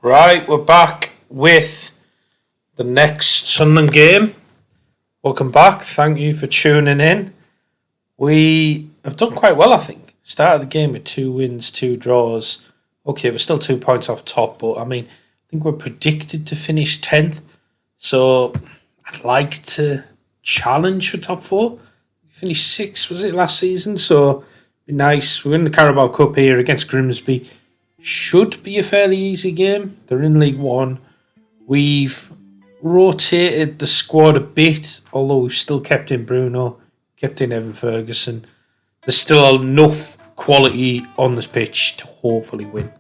Right, we're back with the next Sunderland game. Welcome back. Thank you for tuning in. We have done quite well, I think. Started the game with 2 wins, 2 draws. Okay, we're still 2 points off top, but I think we're predicted to finish 10th. So I'd like to challenge for top 4. We finished 6th, was it, last season? So it'd be nice. We're in the Carabao Cup here against Grimsby. Should be a fairly easy game. They're in League One. We've rotated the squad a bit, although we've still kept in Bruno, kept in Evan Ferguson. There's still enough quality on this pitch to hopefully win.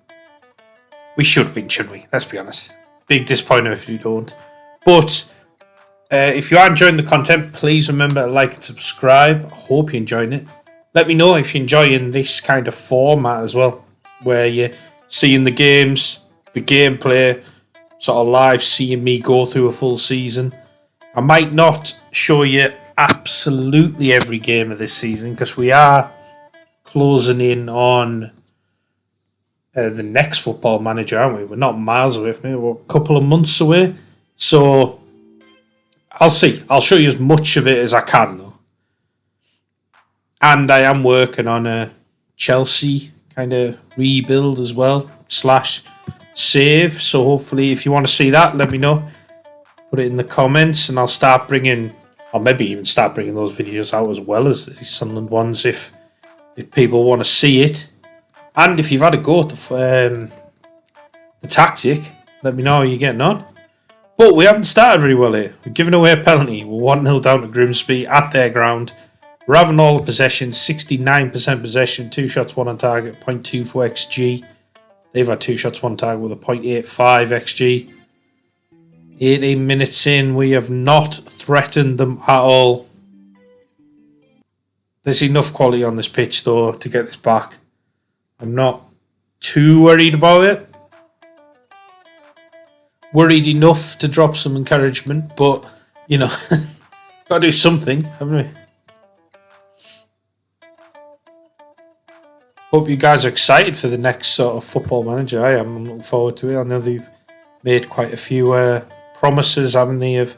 We should win, shouldn't we? Let's be honest. Big disappointment if you don't. But if you are enjoying the content, please remember to like and subscribe. I hope you're enjoying it. Let me know if you're enjoying this kind of format as well, where you're seeing the games, the gameplay, sort of live, seeing me go through a full season. I might not show you absolutely every game of this season because we are closing in on the next Football Manager, aren't we? We're not miles away from it. We're a couple of months away. So I'll see. I'll show you as much of it as I can, though. And I am working on a Chelsea kind of rebuild as well, /save. So hopefully if you want to see that, let me know. Put it in the comments and I'll start bringing, or maybe even start bringing those videos out as well as the Sunderland ones if people want to see it. And if you've had a go at the tactic, let me know how you're getting on. But we haven't started very well here. We're giving away a penalty. We're 1-0 down to Grimsby at their ground. We're having all the possession, 69% possession, 2 shots, 1 on target, 0.24 XG. They've had 2 shots, 1 target with a 0.85 XG. 18 minutes in, we have not threatened them at all. There's enough quality on this pitch, though, to get this back. I'm not too worried about it. Worried enough to drop some encouragement, but, you know, got to do something, haven't we? Hope you guys are excited for the next sort of Football Manager. I am. I'm looking forward to it. I know they've made quite a few promises, haven't they, of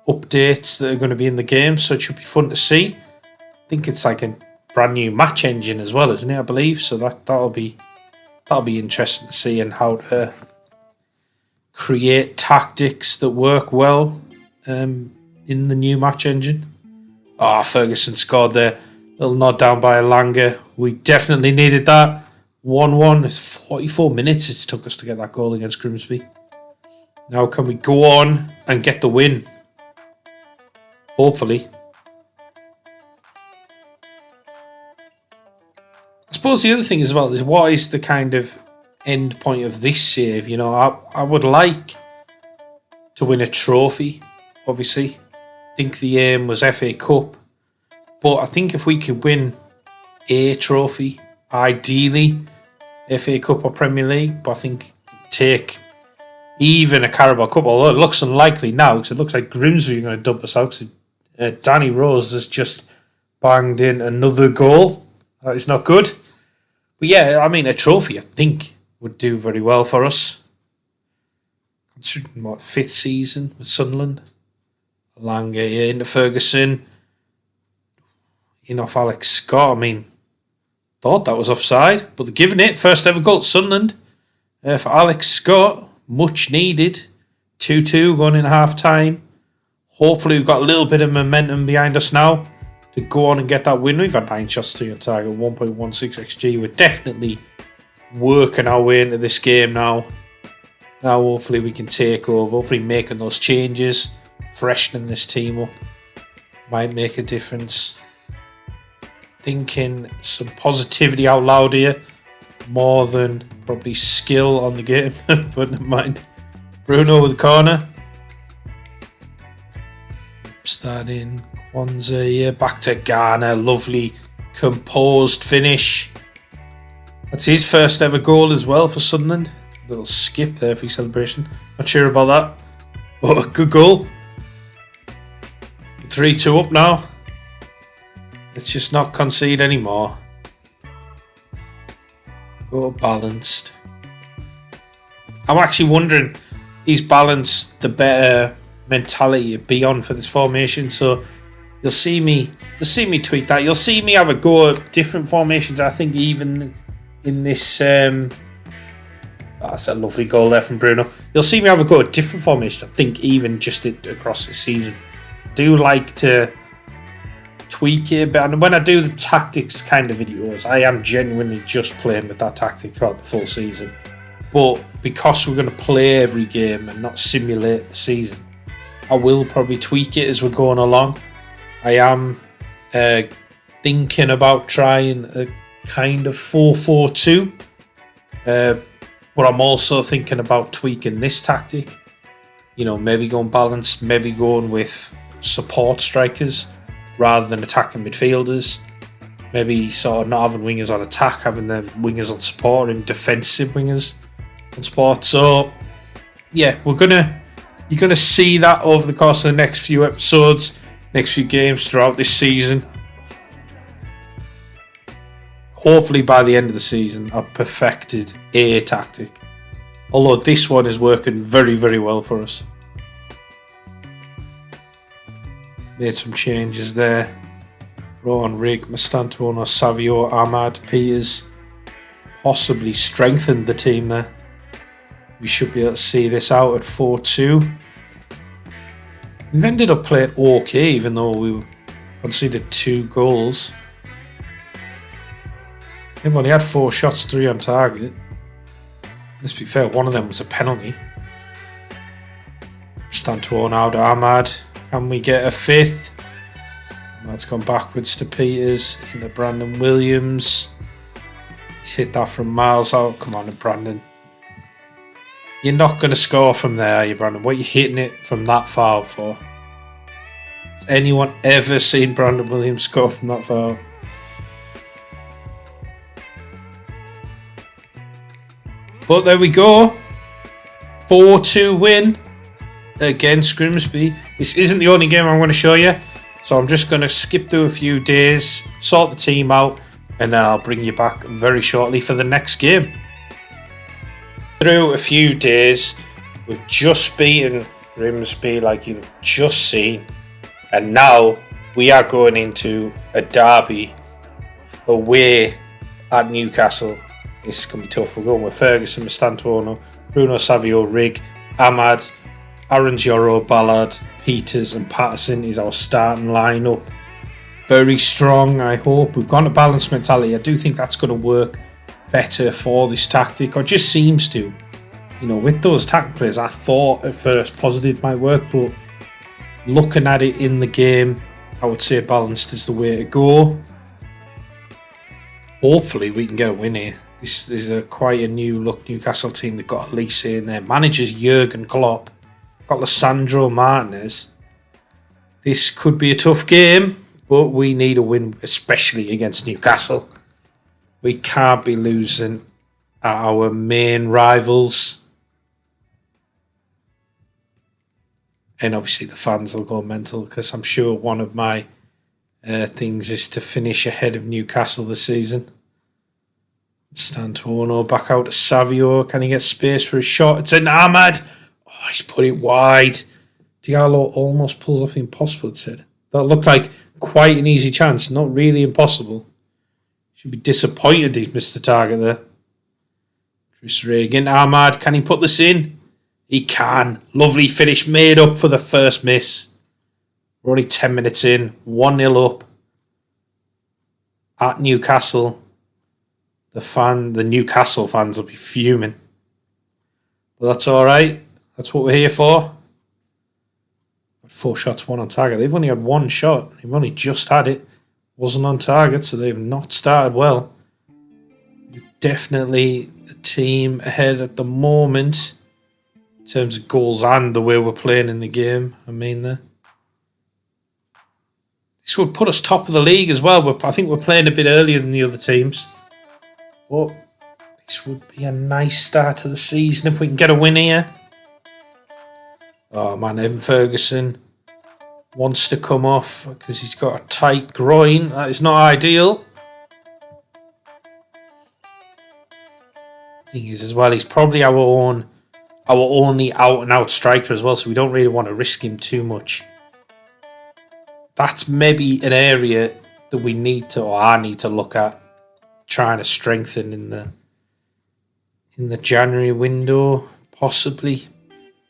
updates that are going to be in the game, so it should be fun to see. I think it's like a brand new match engine as well, isn't it? I believe so. That'll be interesting to see, and how to create tactics that work well in the new match engine. Oh, Ferguson scored there. Little nod down by Elanga. We definitely needed that. 1-1. It's 44 minutes it took us to get that goal against Grimsby. Now can we go on and get the win? Hopefully. I suppose the other thing as well is, what is the kind of end point of this save? You know, I would like to win a trophy, obviously. I think the aim was FA Cup. But I think if we could win a trophy, ideally FA Cup or Premier League, but I think take even a Carabao Cup, although it looks unlikely now because it looks like Grimsby are going to dump us out because Danny Rose has just banged in another goal. That is not good. But yeah, I mean, a trophy I think would do very well for us. Considering what, 5th season with Sunderland. Elanga into Ferguson. In off Alex Scott. I mean, thought that was offside, but they're giving it. First ever goal to Sunderland for Alex Scott. Much needed. 2-2 going in half time. Hopefully we've got a little bit of momentum behind us now to go on and get that win. We've had 9 shots to your target, 1.16 XG. We're definitely working our way into this game now. Now hopefully we can take over. Hopefully making those changes, freshening this team up might make a difference. Thinking some positivity out loud here, more than probably skill on the game, but never mind. Bruno with the corner. Starting Kwanzaa here, back to Ghana. Lovely composed finish. That's his first ever goal as well for Sunderland. Little skip there for his celebration. Not sure about that, but a good goal. 3-2 up now. Let's just not concede anymore. Go balanced. I'm actually wondering, he's balanced the better mentality to be on for this formation. So you'll see me tweak that. You'll see me have a go at different formations. I think even in this, that's a lovely goal there from Bruno. You'll see me have a go at different formations. I think even just across the season. I do like to tweak it, but when I do the tactics kind of videos, I am genuinely just playing with that tactic throughout the full season. But because we're going to play every game and not simulate the season, I will probably tweak it as we're going along. I am thinking about trying a kind of 4-4-2, but I'm also thinking about tweaking this tactic. Maybe going balanced, maybe going with support strikers rather than attacking midfielders. Maybe sort of not having wingers on attack, having the wingers on support and defensive wingers on support. So yeah, you're gonna see that over the course of the next few episodes, next few games throughout this season. Hopefully by the end of the season I've perfected a tactic, although this one is working very, very well for us. Made some changes there. Rowan, Rig, Mastantuono, Savio, Ahmad, Peters. Possibly strengthened the team there. We should be able to see this out at 4-2. We've ended up playing okay, even though we conceded 2 goals. We've only had 4 shots, 3 on target. Let's be fair, one of them was a penalty. Mastantuono out to Ahmad. Can we get a 5th? That's gone backwards to Peters, into Brandon Williams. He's hit that from miles out. Come on, Brandon. You're not going to score from there, are you, Brandon? What are you hitting it from that far out for? Has anyone ever seen Brandon Williams score from that far out? But there we go. 4-2 win against Grimsby. This isn't the only game I'm going to show you, so I'm just going to skip through a few days, sort the team out, and then I'll bring you back very shortly for the next game. Through a few days, we've just beaten Grimsby like you've just seen, and now we are going into a derby away at Newcastle. This can be tough. We're going with Ferguson, Mastantuono, Bruno, Savio, Rig, Ahmad, Aaron Gioro, Ballard, Peters and Patterson is our starting lineup. Very strong, I hope. We've got a balanced mentality. I do think that's going to work better for this tactic, or just seems to. With those tactic players, I thought at first positive might work, but looking at it in the game, I would say balanced is the way to go. Hopefully we can get a win here. This is quite a new look Newcastle team. They've got Elise in there. Manager's Jurgen Klopp. Got Lissandro Martinez. This could be a tough game, but we need a win, especially against Newcastle. We can't be losing at our main rivals. And obviously the fans will go mental, because I'm sure one of my things is to finish ahead of Newcastle this season. Stantuono back out to Savio. Can he get space for his shot? It's an Ahmad. Oh, he's put it wide. Diallo almost pulls off the impossible, it said. That looked like quite an easy chance. Not really impossible. Should be disappointed he's missed the target there. Chris Reagan. Ahmad, can he put this in? He can. Lovely finish, made up for the first miss. We're only 10 minutes in. 1-0 up at Newcastle. The Newcastle fans will be fuming. But that's alright. That's what we're here for. 4 shots, 1 on target. They've only had 1 shot. They've only just had it. Wasn't on target, so they've not started well. Definitely the team ahead at the moment in terms of goals and the way we're playing in the game. This would put us top of the league as well. I think we're playing a bit earlier than the other teams. But this would be a nice start to the season if we can get a win here. Oh man, Evan Ferguson wants to come off because he's got a tight groin. That is not ideal. Thing is as well, he's probably our own our only out-and-out striker as well, so we don't really want to risk him too much. That's maybe an area that we need to, or I need to look at, trying to strengthen in the January window, possibly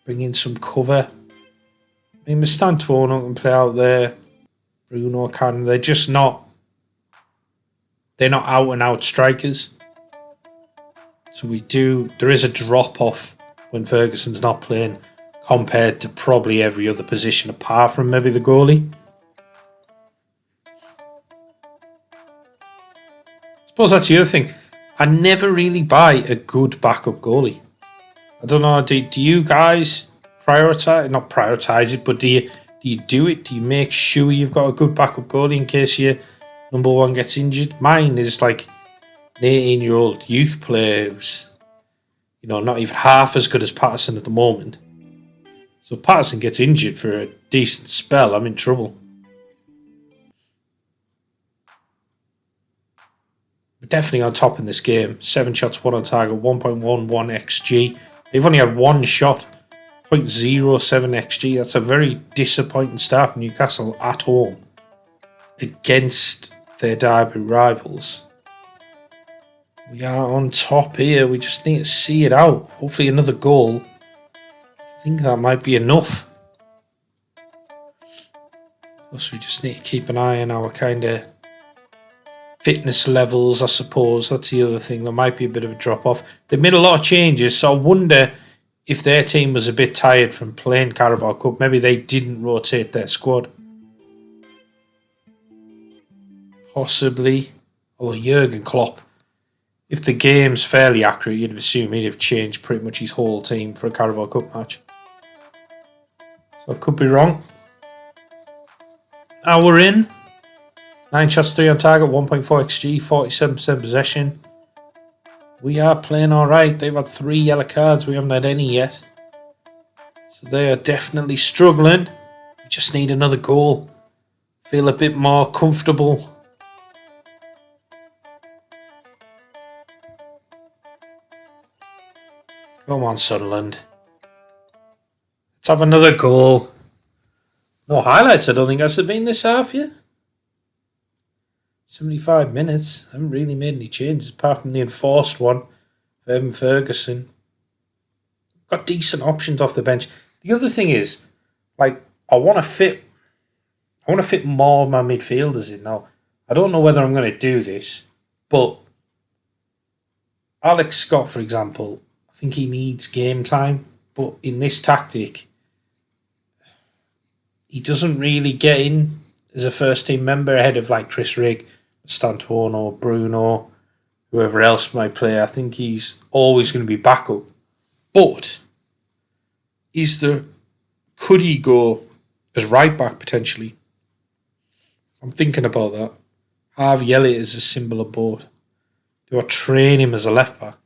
bring in some cover. I mean, Mastantuono can play out there. Bruno can. They're just not. They're not out and out strikers. So there is a drop off when Ferguson's not playing compared to probably every other position apart from maybe the goalie. I suppose that's the other thing. I never really buy a good backup goalie. I don't know, do you guys not prioritize it, but do you do it? Do you make sure you've got a good backup goalie in case your number one gets injured? Mine is like an 18-year-old youth player who's, not even half as good as Patterson at the moment. So if Patterson gets injured for a decent spell, I'm in trouble. We're definitely on top in this game. 7 shots, 1 on target, 1.11 XG. They've only had one shot, 0.07 XG. That's a very disappointing start from Newcastle at home against their derby rivals. We are on top here. We just need to see it out. Hopefully another goal. I think that might be enough. Plus we just need to keep an eye on our kind of fitness levels, I suppose. That's the other thing. There might be a bit of a drop off. They made a lot of changes, so I wonder if their team was a bit tired from playing Carabao Cup. Maybe they didn't rotate their squad. Possibly. Although Jurgen Klopp, if the game's fairly accurate, you'd assume he'd have changed pretty much his whole team for a Carabao Cup match. So I could be wrong. Now we're in. 9 shots, 3 on target, 1.4 XG, 47% possession. We are playing alright. They've had 3 yellow cards. We haven't had any yet. So they are definitely struggling. We just need another goal. Feel a bit more comfortable. Come on, Sunderland. Let's have another goal. No highlights, I don't think. Has there been this half yet? 75 minutes. I haven't really made any changes apart from the enforced one for Evan Ferguson. Got decent options off the bench. The other thing is, I want to fit more of my midfielders in now. I don't know whether I'm going to do this, but Alex Scott, for example, I think he needs game time, but in this tactic, he doesn't really get in as a first team member ahead of Chris Rigg, Stantuono, Bruno, whoever else might play. I think he's always going to be backup. But could he go as right back potentially? I'm thinking about that. Harvey Elliott is a symbol of both. Do I train him as a left back?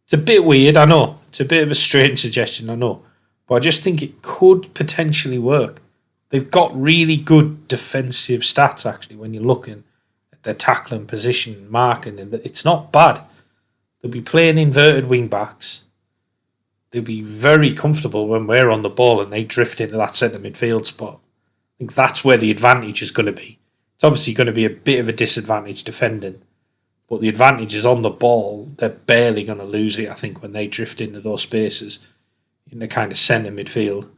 It's a bit weird, I know. It's a bit of a strange suggestion, I know. But I just think it could potentially work. They've got really good defensive stats, actually, when you're looking at their tackling, position, marking. And it's not bad. They'll be playing inverted wing backs. They'll be very comfortable when we're on the ball and they drift into that centre midfield spot. I think that's where the advantage is going to be. It's obviously going to be a bit of a disadvantage defending. But the advantage is on the ball. They're barely going to lose it, I think, when they drift into those spaces in the kind of centre midfield.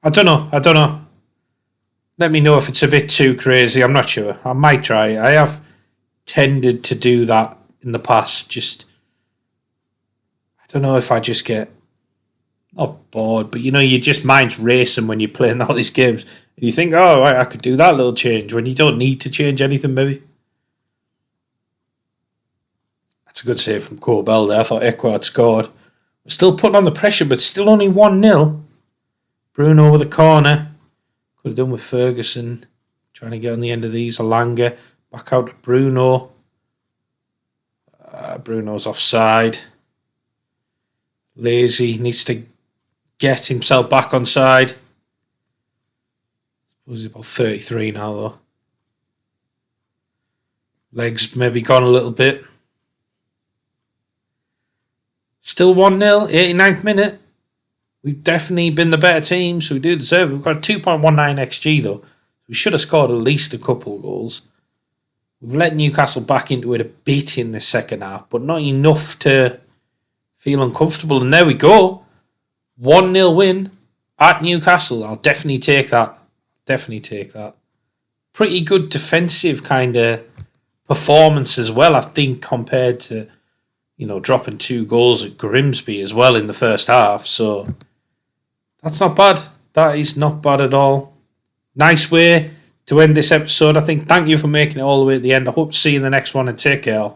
I don't know. Let me know if it's a bit too crazy. I'm not sure. I might try. I have tended to do that in the past. I don't know if I just get not bored, but your just mind's racing when you're playing all these games. And you think, oh, right, I could do that little change when you don't need to change anything, maybe. That's a good save from Corbell there. I thought Ekwah had scored. We're still putting on the pressure, but still only 1-0. Bruno with a corner. Could have done with Ferguson. Trying to get on the end of these. Alanga. Back out to Bruno. Bruno's offside. Lazy. Needs to get himself back on side. I suppose he's about 33 now, though. Legs maybe gone a little bit. Still 1-0, 89th minute. We've definitely been the better team, so we do deserve it. We've got a 2.19 XG, though. We should have scored at least a couple of goals. We've let Newcastle back into it a bit in the second half, but not enough to feel uncomfortable. And there we go. 1-0 win at Newcastle. I'll definitely take that. Pretty good defensive kind of performance as well, I think, compared to, dropping 2 goals at Grimsby as well in the first half. So that's not bad. That is not bad at all. Nice way to end this episode, I think. Thank you for making it all the way to the end. I hope to see you in the next one, and take care.